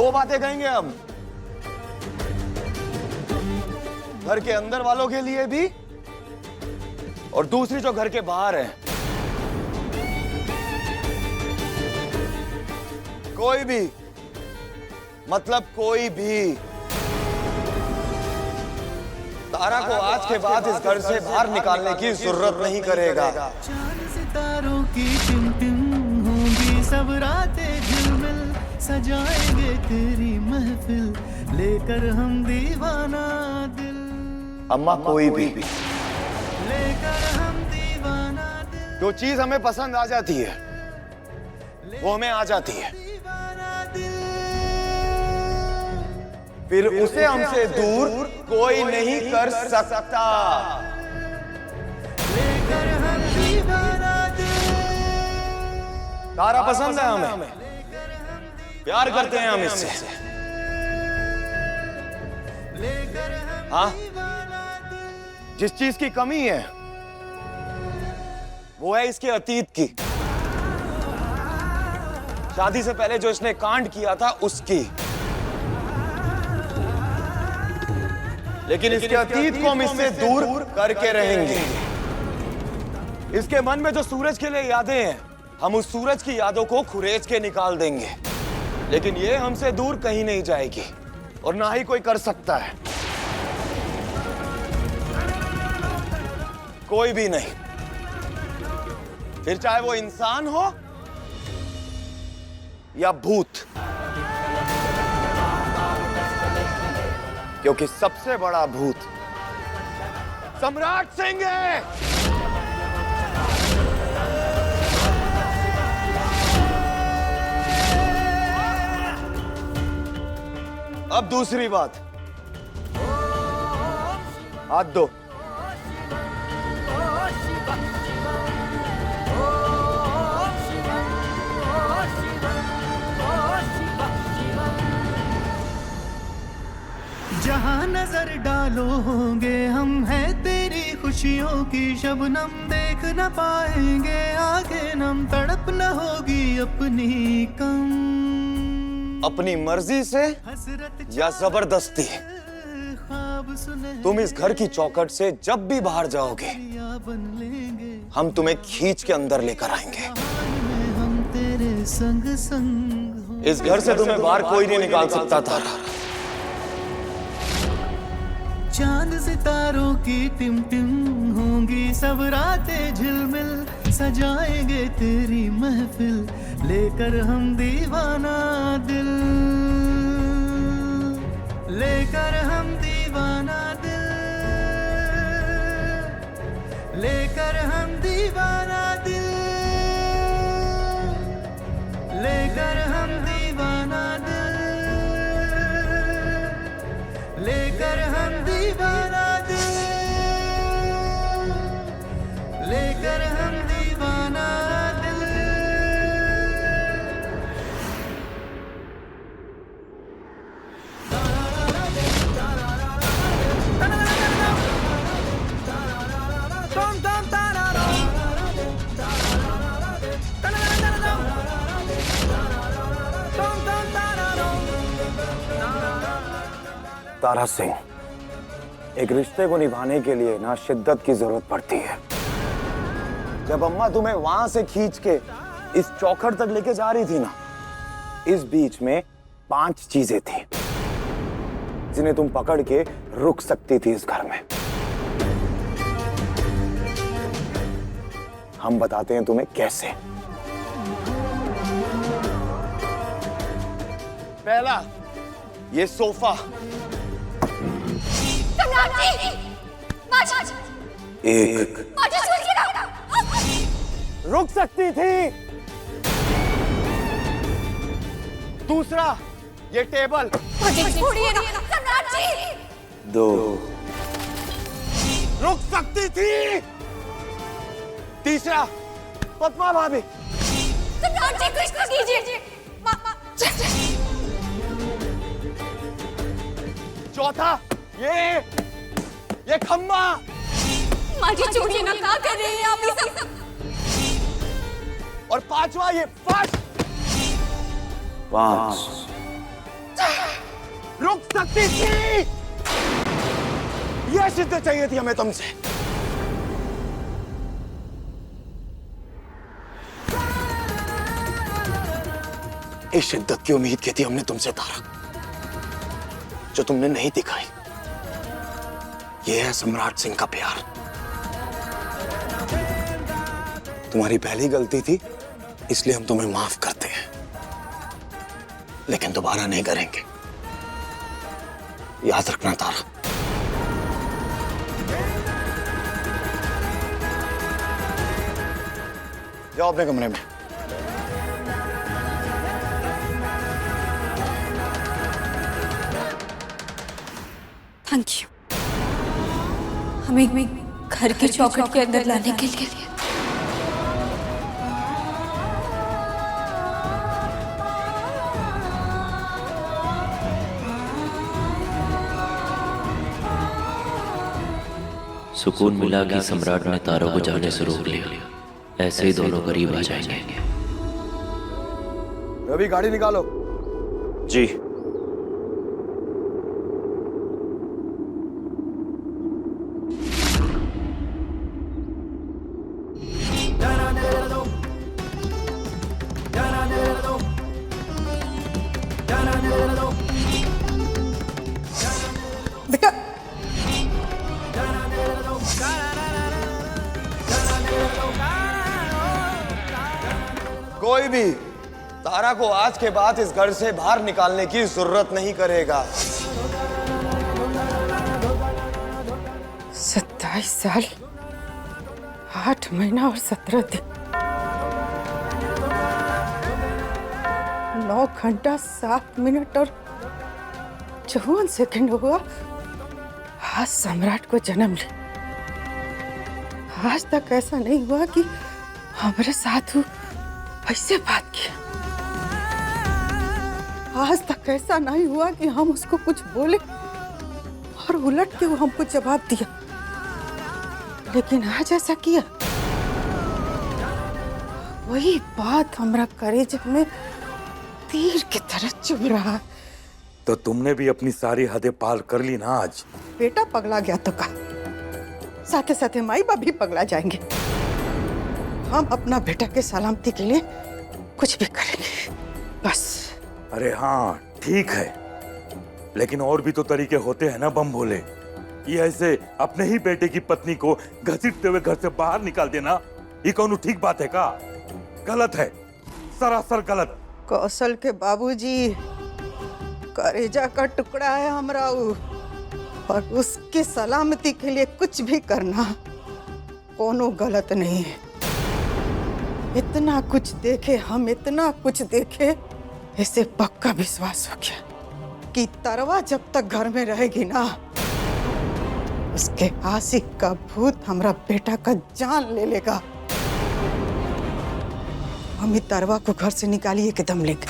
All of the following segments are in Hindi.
दो बातें कहेंगे हम, घर के अंदर वालों के लिए भी और दूसरी जो घर के बाहर है। कोई भी, मतलब कोई भी तारा को आज के बाद इस घर से बाहर निकालने की जरूरत नहीं करेगा। चांद सितारों की टिम-टिम होंगी सब रातें झिलमिल, सजाएंगे तेरी महफिल, लेकर हम दीवाना दिल। अम्मा कोई भी, लेकर हम दीवाना दिल, जो चीज हमें पसंद आ जाती है वो हमें आ जाती है, दीवाना दिल। फिर उसे हमसे दूर कोई नहीं कर सकता। लेकर हम दीवाना दिल, तारा पसंद है हमें, प्यार करते हैं हम इससे। लेकर हम हाँ, दीवाना दिल। जिस चीज की कमी है वो है इसके अतीत की, शादी से पहले जो इसने कांड किया था उसकी। लेकिन इसके अतीत को हम इससे दूर करके रहेंगे। इसके मन में जो सूरज के लिए यादें हैं, हम उस सूरज की यादों को खुरेच के निकाल देंगे। लेकिन ये हमसे दूर कहीं नहीं जाएगी और ना ही कोई कर सकता है, कोई भी नहीं। फिर चाहे वो इंसान हो या भूत, क्योंकि सबसे बड़ा भूत सम्राट सिंह है। अब दूसरी बात, हाथ दो। जहाँ नजर डालो होंगे हम, है तेरी खुशियों की शबनम, देख न पाएंगे आगे नम, तड़प न होगी अपनी कम। अपनी मर्जी से हसरत या जबरदस्ती ख्वाब सुने तुम इस घर की चौखट से जब भी बाहर जाओगे, बन लेंगे, हम तुम्हें खींच के अंदर लेकर आएंगे। हम तेरे संग संग। इस घर से तुम्हें बाहर कोई नहीं निकाल सकता तारा। चांद सितारों की टिम-टिम होंगी सब रातें झिलमिल, सजाएंगे तेरी महफिल, लेकर हम दीवाना दिल। लेकर हम दीवाना दिल, लेकर हम दीवाना दिल, लेकर हम दीवाना दिल, लेकर हम दीवाना दिल, लेकर हम दीवाना दिल। तारा सिंह, एक रिश्ते को निभाने के लिए ना शिद्दत की जरूरत पड़ती है। जब अम्मा तुम्हें वहां से खींच के इस चौखट तक लेके जा रही थी ना, इस बीच में 5 चीजें थी जिन्हें तुम पकड़ के रुक सकती थी इस घर में। हम बताते हैं तुम्हें कैसे। पहला, ये सोफा। एक, रुक सकती थी। दूसरा, ये टेबल। 2, रुक सकती थी। तीसरा, पद्मा भाभी। चौथा, ये खम्बा। माझी चोरी ना का कर रही है आप ये सब? और 5वां, ये फर्श। 5, रुक सकती थी। यह शिद्दत चाहिए थी हमें तुमसे। इस शिद्दत की उम्मीद की थी हमने तुमसे तारक, जो तुमने नहीं दिखाई। यह है सम्राट सिंह का प्यार। तुम्हारी पहली गलती थी, इसलिए हम तुम्हें माफ करते हैं, लेकिन दोबारा नहीं करेंगे। याद रखना तारा। जाओ अपने कमरे में। थैंक यू हमें घर के चौखट के अंदर लाने के लिए। सुकून मिला कि सम्राट ने तारों को जाने से रोक लिया। ऐसे ही दोनों करीब आ जाएंगे। रवि गाड़ी निकालो। जी। बेटा कोई भी तारा को आज के बाद इस घर से बाहर निकालने की जरूरत नहीं करेगा। 27 साल 8 महीना और 17 दिन 9 घंटा 7 मिनट और 54 सेकंड हुआ आज सम्राट को जन्म ले। आज तक ऐसा नहीं हुआ कि हमारे साथ वो ऐसे बात किया। आज तक ऐसा नहीं हुआ कि हम उसको कुछ बोले और उलट के वो हमको जवाब दिया, लेकिन आज ऐसा किया। वही बात हमारा कलेजे में तीर की तरह चुभ रहा है। तो तुमने भी अपनी सारी हदें पार कर ली ना आज। बेटा पगला गया तो का साथे साथे माई बाप भी पगला जाएंगे। हम अपना बेटा के सलामती के लिए कुछ भी करेंगे बस। अरे हाँ ठीक है, लेकिन और भी तो तरीके होते हैं ना बम भोले। ये ऐसे अपने ही बेटे की पत्नी को घसीटते हुए घर से बाहर निकाल देना, ये कौन ठीक बात है का? गलत है, सरासर गलत। कौशल के बाबूजी करेजा का टुकड़ा है हमरा ऊ, और उसकी सलामती के लिए कुछ भी करना कोनो गलत नहीं है। इतना कुछ देखे हम, इतना कुछ देखे, इसे पक्का विश्वास हो गया कि तरवा जब तक घर में रहेगी ना, उसके आशिक का भूत हमरा बेटा का जान ले लेगा। हम ही तरवा को घर से निकालिए के दम लेंगे।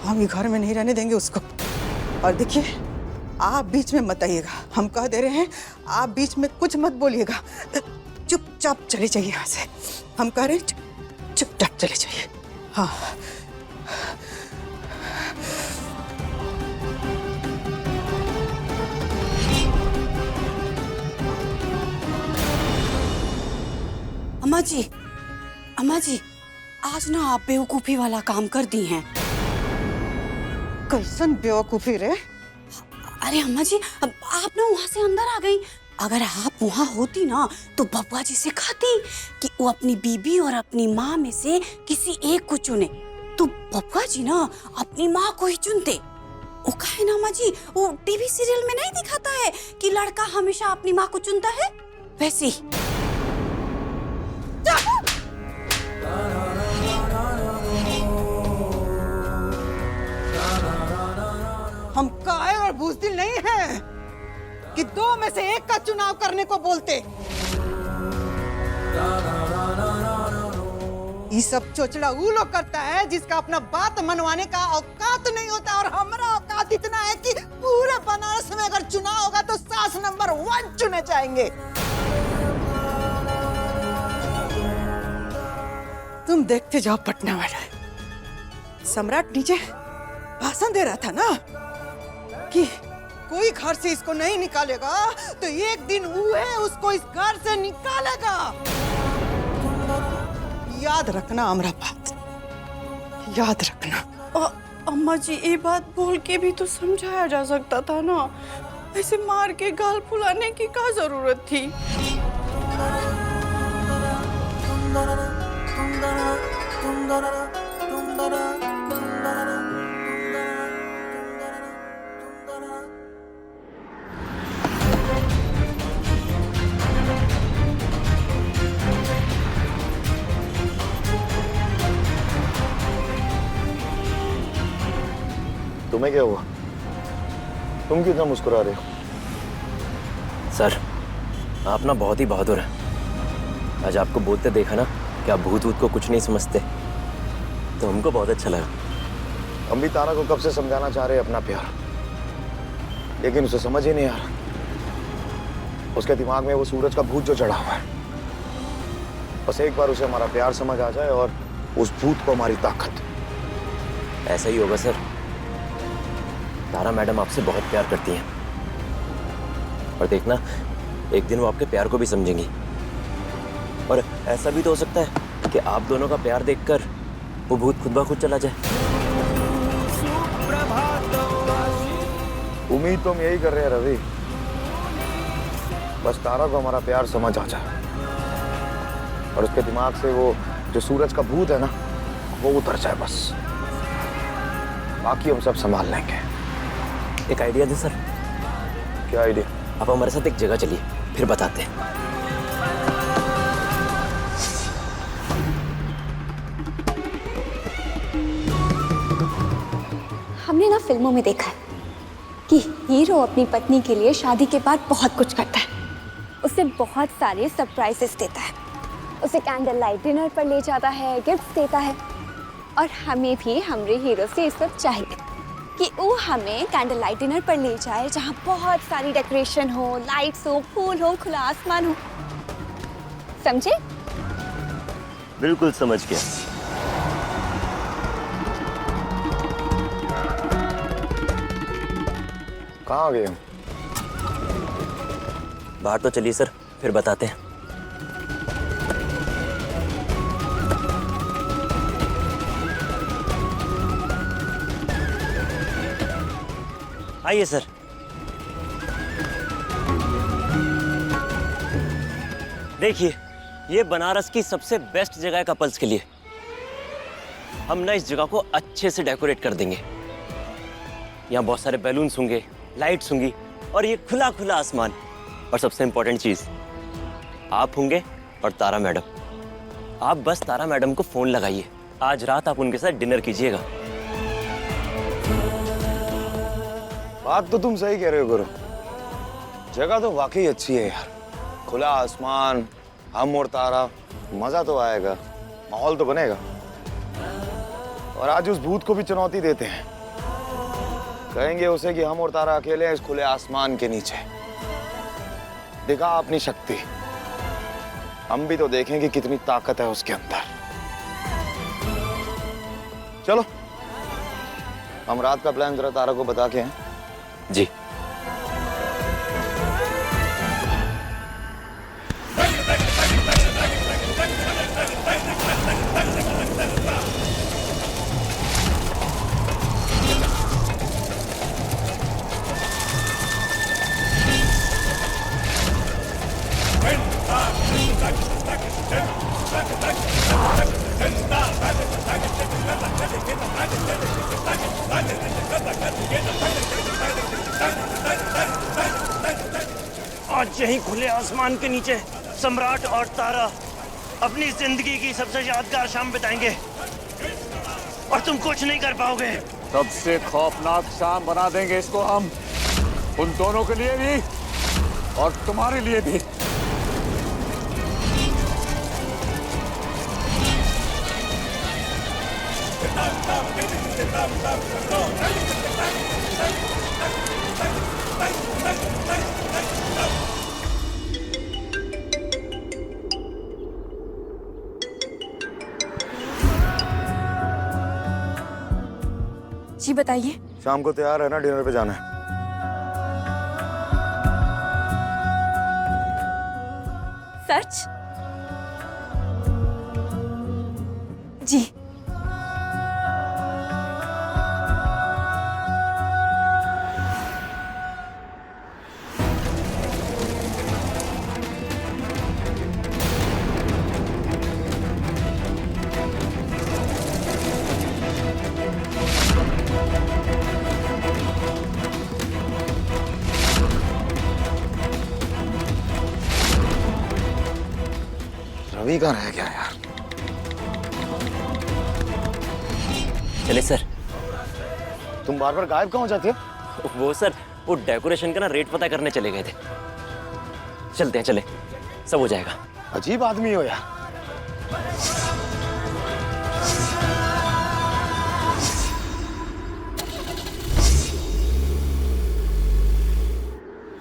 हम ही घर में नहीं रहने देंगे उसको। और देखिए आप बीच में मत आइएगा, हम कह दे रहे हैं, आप बीच में कुछ मत बोलिएगा। चुपचाप चले जाइए यहाँ से। हम कह रहे हैं चुपचाप चले जाइए। हाँ अम्मा जी आज ना आप बेवकूफी वाला काम कर दी हैं। कैसन बेवकूफी रे? अरे अम्मा जी आप ना वहाँ से अंदर आ गई। अगर आप वहाँ होती ना तो बब्बा जी से कहती कि वो अपनी बीबी और अपनी माँ में से किसी एक को चुने, तो बब्बा जी ना अपनी माँ को ही चुनते। वो कहे ना अम्मा जी, वो टीवी सीरियल में नहीं दिखाता है कि लड़का हमेशा अपनी माँ को चुनता है, वैसे ही। हम कायर और बुज़दिल नहीं हैं कि 2 में से एक का चुनाव करने को बोलते। ये सब चोचला वो लोग करता है जिसका अपना बात मनवाने का औकात नहीं होता, और हमारा औकात इतना है कि पूरे बनारस में अगर चुनाव होगा तो सास नंबर 1 चुने जाएंगे। तुम देखते जाओ पटना वाला। सम्राट नीचे भाषण दे रहा था ना, कि कोई घर से इसको नहीं निकालेगा तो एक दिन वो है उसको इस घर से निकालेगा। याद रखना हमरा बात, याद रखना। अम्मा जी ये बात बोल के भी तो समझाया जा सकता था ना, ऐसे मार के गाल फुलाने की क्या जरूरत थी। तुम्हें क्या हुआ? तुम क्यों इतना मुस्कुरा रहे हो? सर आप ना बहुत ही बहादुर हैं। आज आपको बोलते देखा ना कि आप भूत वूत को कुछ नहीं समझते, तो हमको बहुत अच्छा लगा। हम भी तारा को कब से समझाना चाह रहे हैं अपना प्यार, लेकिन उसे समझ ही नहीं आ रहा। उसके दिमाग में वो सूरज का भूत जो चढ़ा हुआ है, बस एक बार उसे हमारा प्यार समझ आ जाए और उस भूत को हमारी ताकत। ऐसा ही होगा सर। तारा मैडम आपसे बहुत प्यार करती हैं, और देखना एक दिन वो आपके प्यार को भी समझेंगी। और ऐसा भी तो हो सकता है कि आप दोनों का प्यार देखकर वो भूत खुद ब खुद चला जाए। उम्मीद तो हम यही कर रहे हैं रवि, बस तारा को हमारा प्यार समझ आ जाए और उसके दिमाग से वो जो सूरज का भूत है ना वो उतर जाए, बस बाकी हम सब संभाल लेंगे। एक आइडिया दे सर। क्या आइडिया? आप हमारे साथ एक जगह चलिए, फिर बताते हैं। हमने ना फिल्मों में देखा है कि हीरो अपनी पत्नी के लिए शादी के बाद बहुत कुछ करता है। उसे बहुत सारे सरप्राइजेस देता है, उसे कैंडल लाइट डिनर पर ले जाता है, गिफ्ट्स देता है। और हमें भी हमारे हीरो से इस वक्त चाहिए कि वो हमें कैंडल लाइट डिनर पर ले जाए जहाँ बहुत सारी डेकोरेशन हो, लाइट्स हो, फूल हो, खुला आसमान हो। समझे? बिल्कुल समझ गया। कहाँ आ गए हम? बाहर तो चलिए सर, फिर बताते हैं। आइए सर। देखिए ये बनारस की सबसे बेस्ट जगह है कपल्स के लिए। हम ना इस जगह को अच्छे से डेकोरेट कर देंगे। यहाँ बहुत सारे बैलून्स होंगे, लाइट्स होंगी और ये खुला खुला आसमान। और सबसे इंपॉर्टेंट चीज, आप होंगे और तारा मैडम। आप बस तारा मैडम को फोन लगाइए, आज रात आप उनके साथ डिनर कीजिएगा। बात तो तुम सही कह रहे हो गुरु, जगह तो वाकई अच्छी है यार। खुला आसमान, हम और तारा, मजा तो आएगा, माहौल तो बनेगा। और आज उस भूत को भी चुनौती देते हैं, कहेंगे उसे कि हम और तारा अकेले हैं इस खुले आसमान के नीचे। दिखा अपनी शक्ति, हम भी तो देखें कि कितनी ताकत है उसके अंदर। चलो हम रात का प्लान जरा तारा को बता के हैं। जी। आज यहीं खुले आसमान के नीचे सम्राट और तारा अपनी जिंदगी की सबसे यादगार शाम बिताएंगे और तुम कुछ नहीं कर पाओगे। सबसे खौफनाक शाम बना देंगे इसको हम, उन दोनों के लिए भी और तुम्हारे लिए भी। जी बताइए। शाम को तैयार है ना, डिनर पे जाना है? सच? जी। रवि का रह गया यार। चले सर। तुम बार बार गायब कहाँ हो जाते हो? वो सर, वो डेकोरेशन का ना रेट पता करने चले गए थे। चलते हैं, चले, सब हो जाएगा। अजीब आदमी हो यार।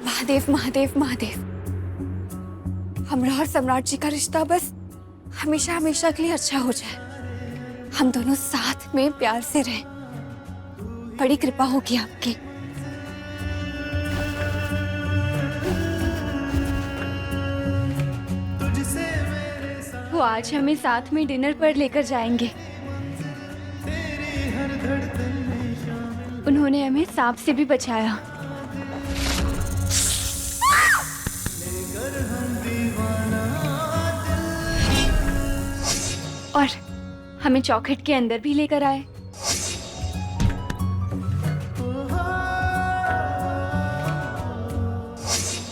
महादेव महादेव महादेव, हमरा और सम्राट जी का रिश्ता बस हमेशा हमेशा के लिए अच्छा हो जाए। हम दोनों साथ में प्यार से रहें। बड़ी कृपा होगी आपकी। वो आज हमें साथ में डिनर पर लेकर जाएंगे। उन्होंने हमें सांप से भी बचाया। और हमें चौखट के अंदर भी लेकर आए।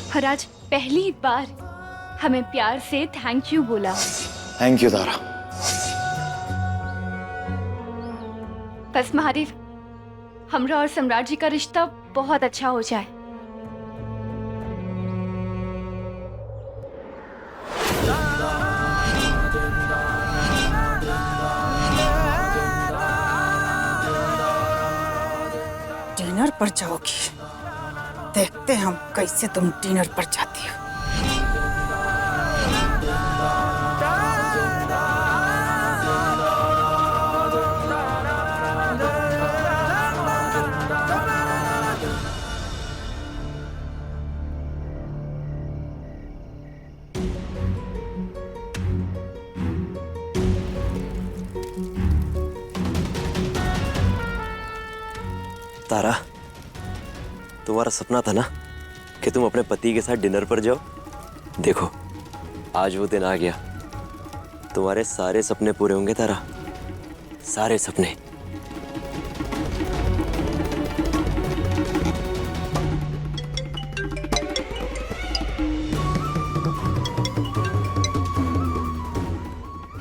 और आज पहली बार हमें प्यार से थैंक यू बोला। थैंक यू तारा। बस महादेव, हमरा और सम्राट जी का रिश्ता बहुत अच्छा हो जाए। डिनर पर जाओगी? देखते हम कैसे तुम डिनर पर जाती हो। तारा, तुम्हारा सपना था ना कि तुम अपने पति के साथ डिनर पर जाओ। देखो, आज वो दिन आ गया। तुम्हारे सारे सपने पूरे होंगे तारा, सारे सपने।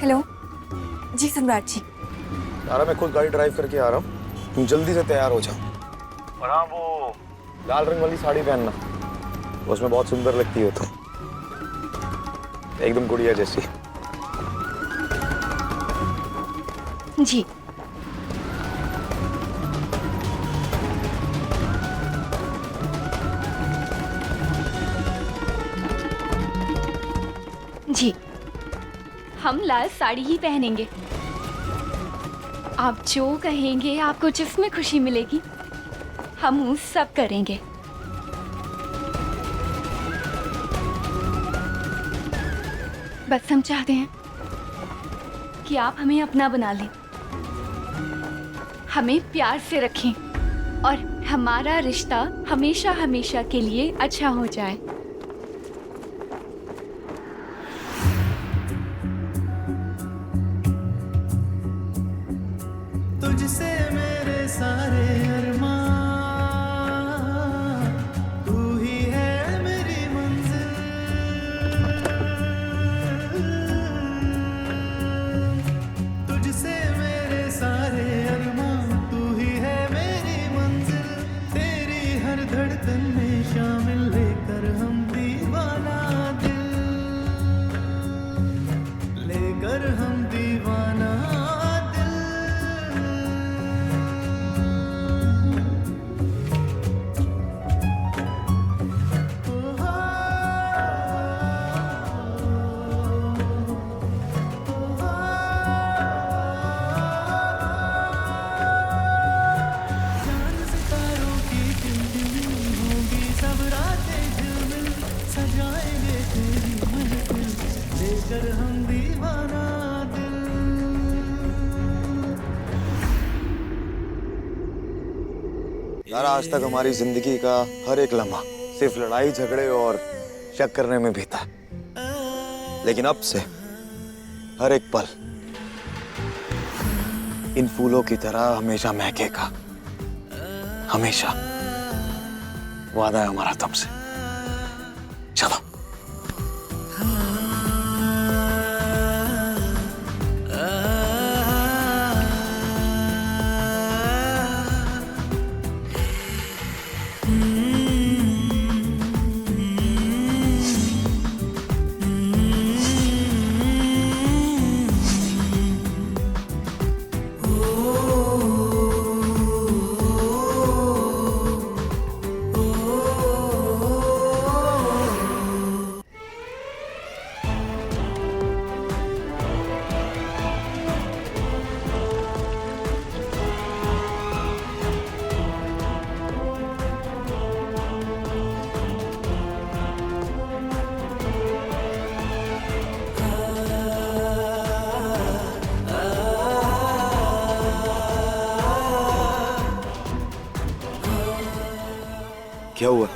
हेलो जी सम्राट जी। तारा, मैं खुद गाड़ी ड्राइव करके आ रहा हूँ, तुम जल्दी से तैयार हो जाओ। और हाँ, वो लाल रंग वाली साड़ी पहनना, उसमें बहुत सुंदर लगती हो तुम, एकदम गुड़िया जैसी। जी। जी, हम लाल साड़ी ही पहनेंगे। आप जो कहेंगे, आपको जिसमें खुशी मिलेगी, हम वो सब करेंगे। बस हम चाहते हैं कि आप हमें अपना बना लें, हमें प्यार से रखें और हमारा रिश्ता हमेशा हमेशा के लिए अच्छा हो जाए। तुझसे मेरे सारे अरमान, तू ही है मेरी मंजिल। तुझसे मेरे सारे अरमान, तू ही है मेरी मंजिल। तेरी हर धड़कन में शामिल लेकर हम दीवाना दिल, लेकर हम दीवाना दिल। तारा, आज तक हमारी जिंदगी का हर एक लम्हा सिर्फ लड़ाई झगड़े और शक करने में बीता, लेकिन अब से हर एक पल इन फूलों की तरह हमेशा महकेगा, हमेशा। वादा है हमारा तुमसे। चलो। क्या हुआ?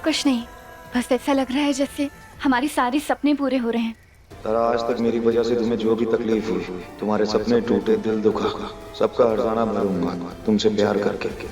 कुछ नहीं, बस ऐसा लग रहा है जैसे हमारे सारे सपने पूरे हो रहे हैं। तारा, आज तक मेरी वजह से तुम्हें जो भी तकलीफ हुई, तुम्हारे सपने टूटे, दिल दुखा, सबका हर्जाना भरूंगा तुमसे प्यार करके।